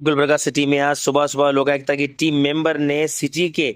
Gulbarga city में आज सुबह सुबह लोकायुक्त की टीम मेंबर ने सिटी के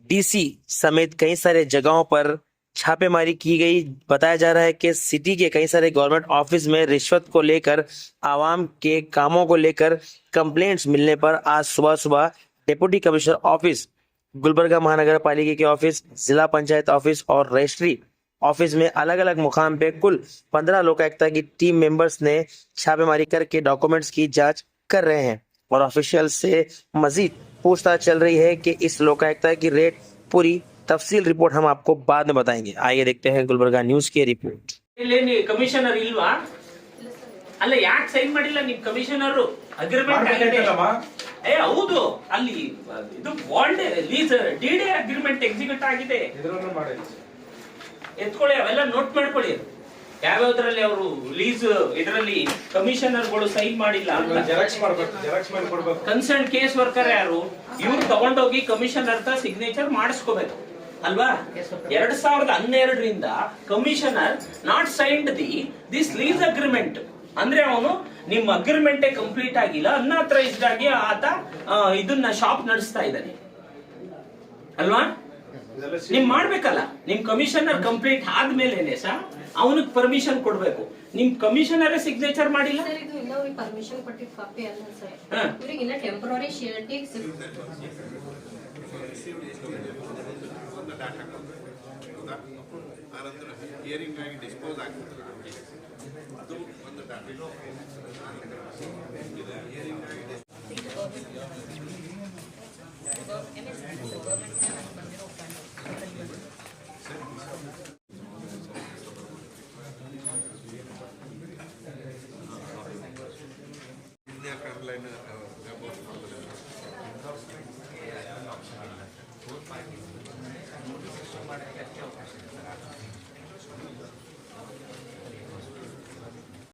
डीसी समेत कई सारे जगहों पर छापेमारी की गई। बताया जा रहा है कि सिटी के कई सारे गवर्नमेंट ऑफिस में रिश्वत को लेकर, आवाम के कामों को लेकर कंप्लेंट्स मिलने पर आज सुबह सुबह डिप्टी कमिश्नर ऑफिस, गुलबर्गा महानगर पालिका के ऑफिस, जिला पंचायत ऑफिस और रजिस्ट्री ऑफिस में अलग अलग मुकाम पे कुल 15 लोकायुक्त की टीम मेंबर्स ने छापेमारी करके डॉक्यूमेंट्स की जांच कर रहे हैं और ऑफिशियल से मजीद पूछताछ चल रही है कि इस लोकायुक्त की रेट पूरी तफसील रिपोर्ट हम आपको बाद में बताएंगे। आइए देखते हैं गुलबर्गा न्यूज की रिपोर्ट। ಕಮಿಷನರ್ ಇಲ್ವಾ? ಅಲ್ಲ, ಯಾಕೆ ಸೈನ್ ಮಾಡಿಲ್ಲ ನಿಮ್ ಕಮಿಷನರ್? ಅಗ್ರಿಮೆಂಟ್ ಆಗಿದೆ. ಹೌದು, ಅಲ್ಲಿ ಇದು bond lease DD agreement execute ಆಗಿದೆ. ಎತ್ಕೊಳ್ಳಿ, ಅವೆಲ್ಲ ನೋಟ್ ಮಾಡ್ಕೊಳ್ಳಿ. ಯಾವ್ಯಾವ್ದ್ರಲ್ಲಿ ಅವರು ಲೀಸ್ ಇದರಲ್ಲಿ ಕಮಿಷನರ್ಗಳು ಸೈನ್ ಮಾಡಿಲ್ಲ ಅಂತ ಕನ್ಸರ್ನ್ ಕೇಸ್ ವರ್ಕರ್ ಯಾರು, ಇವ್ರು ತಗೊಂಡೋಗಿ ಕಮಿಷನರ್ ಹತ್ರ ಸಿಗ್ನೇಚರ್ ಮಾಡಿಸ್ಕೋಬೇಕು ಅಲ್ವಾ? 2012ರಿಂದ commissioner not signed this lease agreement ಅಂದ್ರೆ ಅವನು ನಿಮ್ ಅಗ್ರಿಮೆಂಟ್ ಕಂಪ್ಲೀಟ್ ಆಗಿಲ್ಲ, ಅನ್ಅಥರೈಸ್ಡ್ ಆಗಿ ಆತ ಇದನ್ನ ಶಾಪ್ ನಡೆಸ್ತಾ ಇದ್ದಾನೆ ಅಲ್ವಾ? ನಿಮ್ ಮಾಡ್ಬೇಕಲ್ಲ, ನಿಮ್ ಕಮಿಷನರ್ ಕಂಪ್ಲೀಟ್ ಆದ್ಮೇಲೆ ಸರ್ ಅವನಿಗೆ ಪರ್ಮಿಷನ್ ಕೊಡ್ಬೇಕು. ನಿಮ್ ಕಮಿಷನರ್ ಸಿಗ್ನೇಚರ್ ಮಾಡಿಲ್ಲ. ಪರ್ಮಿಷನ್ ಕೊಟ್ಟಿದ್ ಕಾಪಿ ಅಲ್ಲ ಸರ್, ಇವರಿಗೆ ಇನ್ನ ಟೆಂಪರರಿ ಶ್ಯೂರಿಟಿ ಹಿಯರಿಂಗ್ ಆಗಿ ಡಿಸ್ಪೋಸ್ ಆಗ್ತದೆ. ಅದು ಒಂದು ಹಿಯರಿಂಗ್ ಆಗಿ